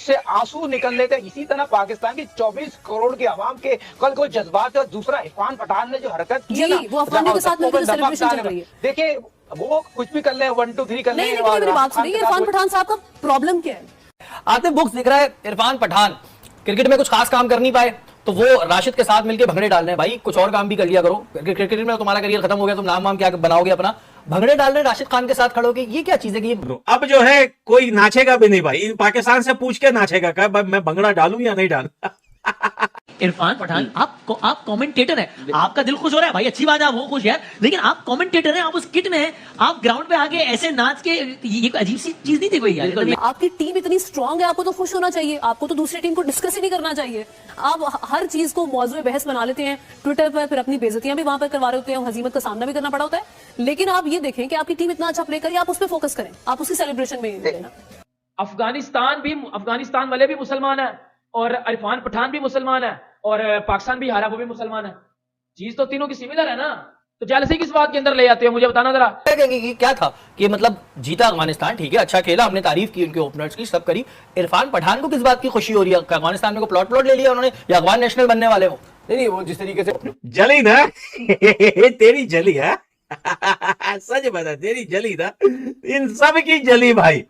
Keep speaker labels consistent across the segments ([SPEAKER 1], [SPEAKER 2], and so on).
[SPEAKER 1] से आंसू निकल लेते। इसी तरह पाकिस्तान की 24 करोड़ की आवाम के कल को जज्बात है। दूसरा इरफान पठान ने जो हरकत की है ना,
[SPEAKER 2] वो अफगानियों के साथ मिलकर सेलिब्रेशन चल रही है।
[SPEAKER 1] देखिए वो कुछ भी कर ले, 1 2 3 कर ले।
[SPEAKER 2] लेकिन मेरी बात सुनिए, इरफान पठान साहब का प्रॉब्लम क्या है?
[SPEAKER 3] आतिफ बुक्स दिख रहा है इरफान पठान क्रिकेट में कुछ खास काम कर नहीं पाए तो वो राशिद के साथ मिलकर भंगड़े डाल रहे हैं। भाई कुछ और काम भी कर लिया करो, क्रिकेट में तुम्हारा करियर खत्म हो गया, तुम नाम वाम क्या बनाओगे अपना? भंगड़े डाल रहे राशिद खान के साथ खड़ोगे, ये क्या चीज है कि
[SPEAKER 4] अब जो है कोई नाचेगा भी नहीं भाई, पाकिस्तान से पूछ के नाचेगा क्या मैं भंगड़ा डालूं या नहीं डालूं।
[SPEAKER 5] इरफान पठान आप कमेंटेटर हैं, आपका दिल खुश हो रहा है भाई, अच्छी बात है, आप वो खुश है, लेकिन आप कमेंटेटर हैं, आप उस किट में हैं, आप ग्राउंड पे आके ऐसे नाच के, ये अजीब सी चीज नहीं थी कोई यार।
[SPEAKER 2] आपकी टीम इतनी स्ट्रांग है, आपको तो खुश होना चाहिए, आपको तो दूसरी टीम को डिस्कस ही नहीं करना चाहिए। आप हर चीज को मौजूद बहस बना लेते हैं ट्विटर पर, फिर अपनी बेइज्जतियां भी वहां पर करवा रहे होते हैं, हजीमत का सामना भी करना पड़ा होता है। लेकिन आप ये देखें कि आपकी टीम इतना अच्छा प्ले करी, आप उस पर फोकस करें, आप उसकी सेलिब्रेशन में लेना।
[SPEAKER 6] अफगानिस्तान वाले भी मुसलमान है और इरफान पठान भी मुसलमान है और पाकिस्तान भी हारा वो भी मुसलमान है। चीज तो तीनों की सिमिलर है ना, तो जेलसी किस बात के अंदर ले आते हो मुझे बताना जरा।
[SPEAKER 3] क्या था कि मतलब जीता अफगानिस्तान, ठीक है, अच्छा खेला, हमने तारीफ की उनके ओपनर्स की, सब करी। इरफान पठान को किस बात की खुशी हो रही है? अफगानिस्तान में को प्लॉट ले लिया उन्होंने, या अफगान नेशनल बनने वाले हो?
[SPEAKER 1] नहीं, वो जिस तरीके से
[SPEAKER 4] जली ना तेरी जली है सच बता, तेरी जली ना, इन सब की जली भाई।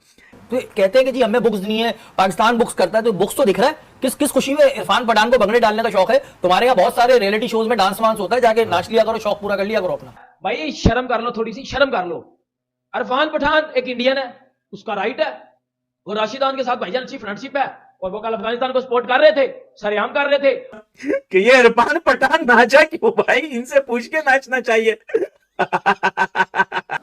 [SPEAKER 3] तो कहते हैं कि जी हमें बुक्स नहीं है, पाकिस्तान बुक्स करता है, तो बुक्स तो दिख रहा है। किस खुशी में इरफान पठान को भंगड़े डालने का शौक है? तुम्हारे यहाँ बहुत सारे रियलिटी शोज में डांस वांस होता है, जाके नाच लिया करो, शौक पूरा कर लिया करो अपना।
[SPEAKER 6] भाई शर्म कर लो, थोड़ी सी शर्म कर लो। इरफान पठान एक इंडियन है, उसका राइट है, वो राशिदान के साथ भाईजान अच्छी फ्रेंडशिप है और वो कल अफगानिस्तान को सपोर्ट कर रहे थे, सरेआम कर रहे थे
[SPEAKER 4] कि ये इरफान पठान नाचा क्यों भाई, इनसे पूछ के नाचना चाहिए।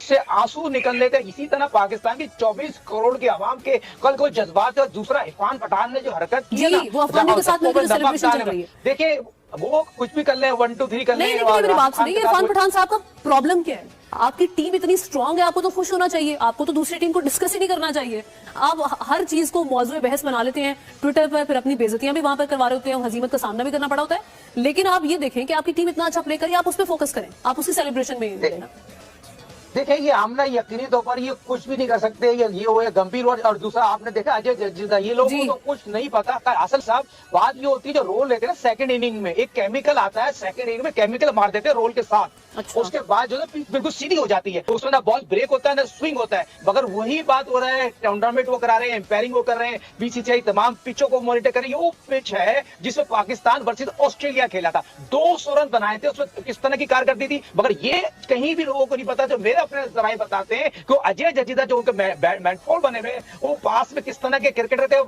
[SPEAKER 1] से आंसू निकल लेते। इसी तरह पाकिस्तान की 24 करोड़ की आवाम के कल को जज्बात है। दूसरा इरफान पठान ने जो हरकत की है ना,
[SPEAKER 2] वो अफगानियों के साथ मिलकर सेलिब्रेशन चल रही है।
[SPEAKER 1] देखिए वो कुछ भी कर ले, 1 2 3 कर ले।
[SPEAKER 2] लेकिन मेरी बात सुनिए, इरफान पठान साहब का प्रॉब्लम क्या है? आपकी टीम इतनी स्ट्रांग है, आपको तो खुश होना चाहिए, आपको तो दूसरी टीम को डिस्कस ही नहीं करना चाहिए। आप हर चीज को मौजूद बहस बना लेते हैं ट्विटर पर, फिर अपनी बेइज्जतियां भी वहां पर करवा रहे होते हैं, हजीमत का सामना भी करना पड़ा होता है। लेकिन आप ये देखें कि आपकी टीम इतना अच्छा प्ले करी, आप उस पर फोकस करें, आप उसकी सेलिब्रेशन में लेना।
[SPEAKER 1] देखिए ये आमना यकीनी तौर पर ये कुछ भी नहीं कर सकते, ये हो गंभीर। और दूसरा आपने देखा अजय जडेजा, ये लोगों को तो कुछ नहीं पता। असल साहब बात ये होती है, जो रोल लेते हैं ना सेकंड इनिंग में, एक केमिकल आता है, सेकंड इनिंग में केमिकल मार देते हैं रोल के साथ। अच्छा। उसके बाद जो है बिल्कुल सीधी हो जाती है, तो उसमें ना बॉल ब्रेक होता है ना स्विंग होता है। मगर वही बात हो रहा है, टूर्नामेंट वो करा रहे हैं, एम्पायरिंग वो कर रहे हैं, बीसीसीआई तमाम पिचों को मॉनिटर कर रही है। वो पिच है जिसमें पाकिस्तान वर्सेस ऑस्ट्रेलिया खेला था, 200 रन बनाए थे, उसमें किस तरह की कारकर्दगी थी। मगर ये कहीं भी लोगों को नहीं पता, जो मेरे अपने जराए बताते हैं कि अजय जडेजा जो उनके मैनफोल बने हुए, वो पास में किस तरह के क्रिकेटर थे,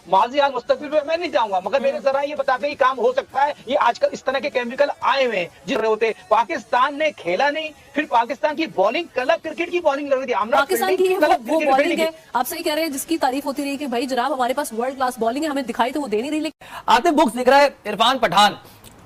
[SPEAKER 1] माजी हाल मुस्तकबिल में मैं नहीं जाऊंगा, मगर मेरे जरा ये बताते हैं काम हो सकता है। ये आजकल इस तरह के केमिकल आए हुए हैं जिस होते। पाकिस्तान ने खेला नहीं, फिर पाकिस्तान की बॉलिंग क्लब क्रिकेट की बॉलिंग लग रही थी,
[SPEAKER 2] पाकिस्तान की वो बॉलिंग है। आप सही कह रहे हैं, जिसकी तारीफ होती रही कि भाई जनाब हमारे पास वर्ल्ड क्लास बॉलिंग है, हमें दिखाई तो वो दे नहीं रही।
[SPEAKER 3] आतिफ बुक्स दिख रहा है इरफान पठान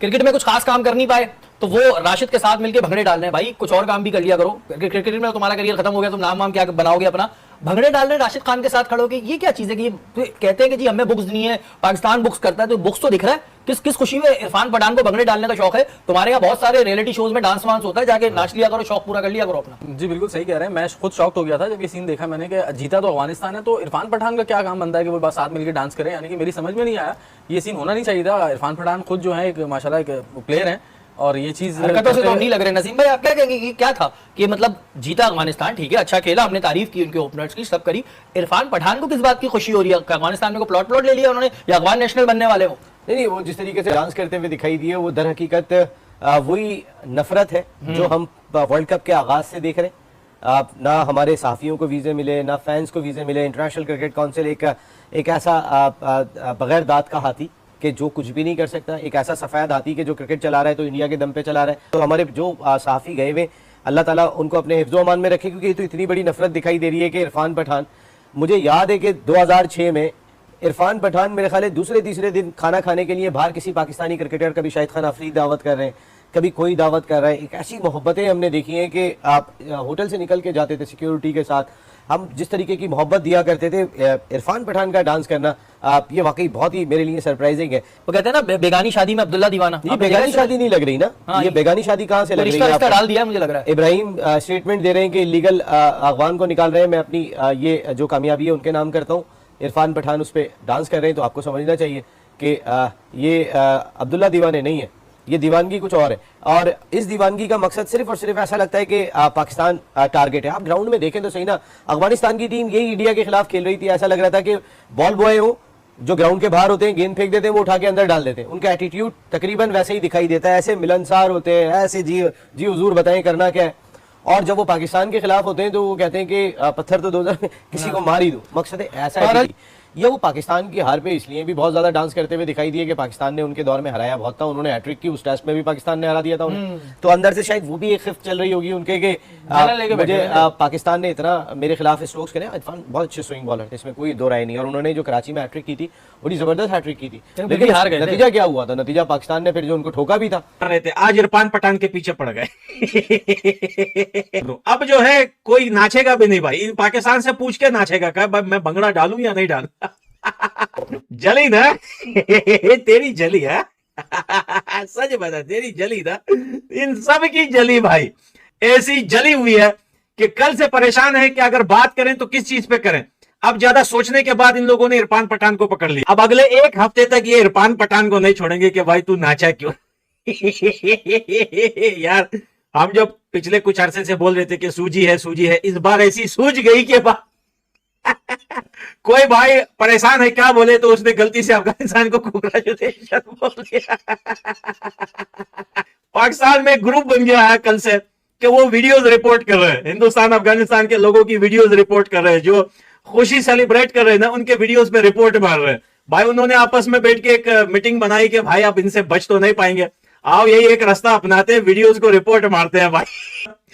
[SPEAKER 3] क्रिकेट में कुछ खास काम कर नहीं पाए तो वो राशिद के साथ मिलकर भंगड़े डाल रहे हैं। भाई कुछ और काम भी कर लिया करो, क्रिकेट में तुम्हारा करियर खत्म हो गया, तुम नाम वाम क्या बनाओगे अपना? भंगड़े डाल रहे राशिद खान के साथ खड़ोगे, ये क्या चीज है कि कहते हैं कि जी हमें बुक्स नहीं है, पाकिस्तान बुक्स करता है, तो बुक्स तो दिख रहा है। किस खुशी में इरफान पठान को भंगड़े डालने का शौक है? तुम्हारे यहाँ बहुत सारे रियलिटी शोज में डांस वांस होता है, जाके नाच लिया करो, शौक पूरा कर लिया करो अपना।
[SPEAKER 7] जी बिल्कुल सही कह रहे हैं, मैं खुद शॉक्ट हो गया था जब ये सीन देखा मैंने कि जीता तो अफगानिस्तान है, तो इरफान पठान का क्या काम बनता है कि वो बस साथ मिलकर डांस करें? यानी कि मेरी समझ में नहीं आया, ये सीन होना नहीं चाहिए था। इरफान पठान खुद जो है एक माशाल्लाह एक प्लेयर है और ये चीज
[SPEAKER 3] हरकतों से तो नहीं लग रहे। नसीम भाई आप क्या कहेंगे कि क्या था कि मतलब जीता अफगानिस्तान, ठीक है, अच्छा खेला, हमने तारीफ की उनके ओपनर्स की, सब करी। इरफान पठान को किस बात की खुशी हो रही है? अफगानिस्तान में को प्लॉट ले लिया उन्होंने, या अफगान नेशनल बनने वाले हो?
[SPEAKER 8] नहीं, वो जिस तरीके से डांस करते हुए दिखाई दिए, वो दर हकीकत वही नफरत है जो हम वर्ल्ड कप के आगाज से देख रहे हैं। ना हमारे साफियों को वीजे मिले, ना फैंस को वीजे मिले। इंटरनेशनल क्रिकेट काउंसिल एक ऐसा बगैर दांत का हाथी कि जो कुछ भी नहीं कर सकता, एक ऐसा सफेद हाथी के जो क्रिकेट चला रहा है तो इंडिया के दम पे चला रहा है। तो हमारे जो साफी गए हुए, अल्लाह ताला उनको अपने हिफ्ज़ो अमान में रखे, क्योंकि तो इतनी बड़ी नफरत दिखाई दे रही है कि इरफान पठान, मुझे याद है कि 2006 में इरफान पठान मेरे ख्याल है दूसरे तीसरे दिन खाना खाने के लिए बाहर किसी पाकिस्तानी क्रिकेटर, कभी शाहिद खान अफरीदी दावत कर रहे हैं, कभी कोई दावत कर रहा है। एक ऐसी मोहब्बतें हमने देखी हैं कि आप होटल से निकल के जाते थे सिक्योरिटी के साथ, हम जिस तरीके की मोहब्बत दिया करते थे, इरफान पठान का डांस करना ये वाकई बहुत ही मेरे लिए सरप्राइजिंग है।
[SPEAKER 3] वो कहते हैं ना बेगानी शादी में अब्दुल्ला दीवाना।
[SPEAKER 8] ये बेगानी शादी नहीं लग रही ना, ये बेगानी शादी कहाँ से लग रही है?
[SPEAKER 3] डाल दिया मुझे लग रहा है।
[SPEAKER 8] इब्राहिम स्टेटमेंट दे रहे हैं कि लीगल अगवान को निकाल रहे हैं। मैं अपनी ये जो कामयाबी है उनके नाम करता हूँ इरफान पठान उस पर डांस कर रहे हैं तो आपको समझना चाहिए कि ये अब्दुल्ला दीवाने नहीं है, ये दीवानगी कुछ और है। और इस दीवानगी का मकसद सिर्फ और सिर्फ ऐसा लगता है कि पाकिस्तान टारगेट है। आप ग्राउंड में देखें तो सही ना, अफगानिस्तान की टीम यही इंडिया के खिलाफ खेल रही थी। ऐसा लग रहा था कि बॉल बॉय हो जो ग्राउंड के बाहर होते हैं, गेंद फेंक देते हैं, वो उठा के अंदर डाल देते हैं। उनका एटीट्यूड तकरीबन वैसे ही दिखाई देता है, ऐसे मिलनसार होते हैं, ऐसे जी हुजूर बताएं करना क्या है। और जब वो पाकिस्तान के खिलाफ होते हैं तो वो कहते हैं कि पत्थर तो दो किसी को मार ही दो। मकसद है ऐसा है। ये वो पाकिस्तान की हार पे इसलिए भी बहुत ज्यादा डांस करते हुए दिखाई दिए कि पाकिस्तान ने उनके दौर में हराया बहुत था, उन्होंने हैट्रिक की, उस टेस्ट में भी पाकिस्तान ने हरा दिया था उन्हें। तो अंदर से शायद वो भी एक खिफ्त चल रही होगी उनके कि मुझे पाकिस्तान ने इतना मेरे खिलाफ स्ट्रोक्स करे। इरफान बहुत अच्छे स्विंग बॉलर थे, इसमें कोई दो राय नहीं। और उन्होंने जो कराची में हैट्रिक की थी बड़ी जबरदस्त हैट्रिक की थी, लेकिन हार गए। नतीजा क्या हुआ था? नतीजा पाकिस्तान ने फिर जो उनको ठोका भी था।
[SPEAKER 4] रहे थे आज इरफान पठान के पीछे पड़ गए। अब जो है कोई नाचेगा भी नहीं भाई, पाकिस्तान से पूछ के नाचेगा क्या मैं भंगड़ा डालूं या नहीं डालूं। जली ना तेरी जली है। सच बता, तेरी जली ना, इन सब की जली भाई, ऐसी जली हुई है कि कल से परेशान है कि अगर बात करें तो किस चीज पे करें। अब ज्यादा सोचने के बाद इन लोगों ने इरफान पठान को पकड़ लिया। अब अगले एक हफ्ते तक ये इरफान पठान को नहीं छोड़ेंगे कि भाई तू नाचा क्यों। यार हम जब पिछले कुछ अरसे से बोल रहे थे कि सूजी है, इस बार ऐसी सूझ गई कि कोई भाई परेशान है क्या बोले तो उसने गलती से अफगानिस्तान को कांग्रेचुलेशन बोल दिया। पाकिस्तान में ग्रुप बन गया है कल से कि वो वीडियोस रिपोर्ट कर रहे हैं, हिंदुस्तान अफगानिस्तान के लोगों की वीडियोस रिपोर्ट कर रहे हैं, जो खुशी सेलिब्रेट कर रहे हैं ना उनके वीडियोस पे रिपोर्ट मार रहे हैं। भाई उन्होंने आपस में बैठ के एक मीटिंग बनाई कि भाई आप इनसे बच तो नहीं पाएंगे, आओ यही एक रास्ता अपनाते हैं, वीडियोस को रिपोर्ट मारते हैं भाई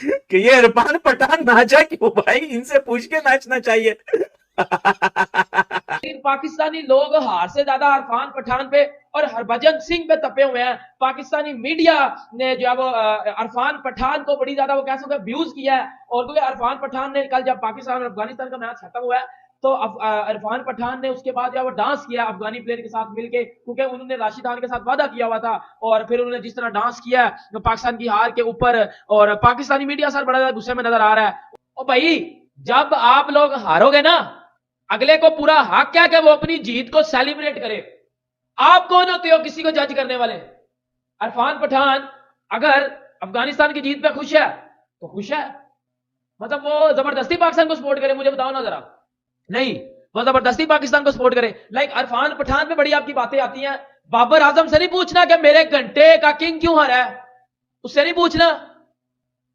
[SPEAKER 4] कि ये इरफान पठान नाचा क्यों भाई, इनसे पूछ के नाचना चाहिए।
[SPEAKER 6] पाकिस्तानी लोग हार से ज्यादा इरफान पठान पे और हरभजन सिंह पे तपे हुए हैं। पाकिस्तानी मीडिया ने जो वो इरफान पठान को बड़ी ज्यादा वो कह सकते व्यूज किया है। और क्योंकि इरफान पठान ने कल जब पाकिस्तान और अफगानिस्तान का मैच खत्म हुआ है तो इरफान पठान ने उसके बाद वो डांस किया अफगानी प्लेयर के साथ मिलके, क्योंकि उन्होंने राशिद खान के साथ वादा किया हुआ था। और फिर उन्होंने जिस तरह डांस किया पाकिस्तान की हार के ऊपर, और पाकिस्तानी मीडिया सर बड़ा गुस्से में नजर आ रहा है। और भाई जब आप लोग हारोगे ना, अगले को पूरा हक क्या कि वो अपनी जीत को सेलिब्रेट करे। आप कौन होते हो किसी को जज करने वाले? इरफान पठान अगर अफगानिस्तान की जीत पे खुश है तो खुश है, मतलब वो जबरदस्ती पाकिस्तान को सपोर्ट करे? मुझे बताओ ना जरा। नहीं, वो जबरदस्ती पाकिस्तान को सपोर्ट करे। लाइक इरफान पठान पे बड़ी आपकी बातें आती हैं। बाबर आजम से नहीं पूछना कि मेरे घंटे का किंग क्यों हारा है, उससे नहीं पूछना।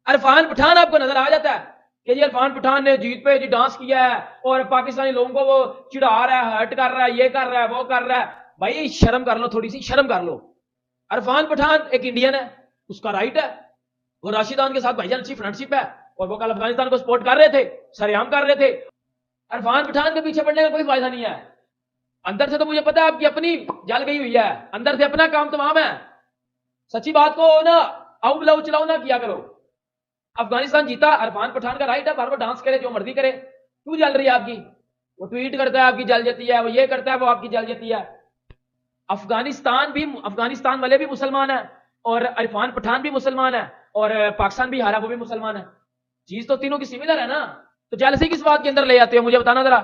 [SPEAKER 6] इरफान पठान आपको नजर आ जाता है कि ये इरफान पठान ने जीत पे जी डांस किया है और पाकिस्तानी लोगों को वो चिढ़ा रहा है, हर्ट कर रहा है, ये कर रहा है, वो कर रहा है। भाई शर्म कर लो, थोड़ी सी शर्म कर लो। इरफान पठान एक इंडियन है, उसका राइट है। वो राशिद खान के साथ भाईजान अच्छी फ्रेंडशिप है और वो कल अफगानिस्तान को सपोर्ट कर रहे थे, सरेआम कर रहे थे। इरफान पठान के पीछे पड़ने का कोई फायदा नहीं है। अंदर से तो मुझे पता है आपकी अपनी जल गई हुई है, अंदर से अपना काम तमाम है। सच्ची बात को ना आउ बुलाओ चलाओ ना किया करो। अफगानिस्तान जीता, इरफान पठान का राइट है, बार बार डांस करे, जो मर्जी करे। क्यों जल रही है आपकी? वो ट्वीट करता है आपकी जल जाती है, वो ये करता है वो आपकी जल जाती है। अफगानिस्तान वाले भी मुसलमान है और इरफान पठान भी मुसलमान है और पाकिस्तान भी हारा वो भी मुसलमान है। चीज तो तीनों की सिमिलर है ना, तो जेलसी किस बात के अंदर ले जाते हो मुझे बताना जरा।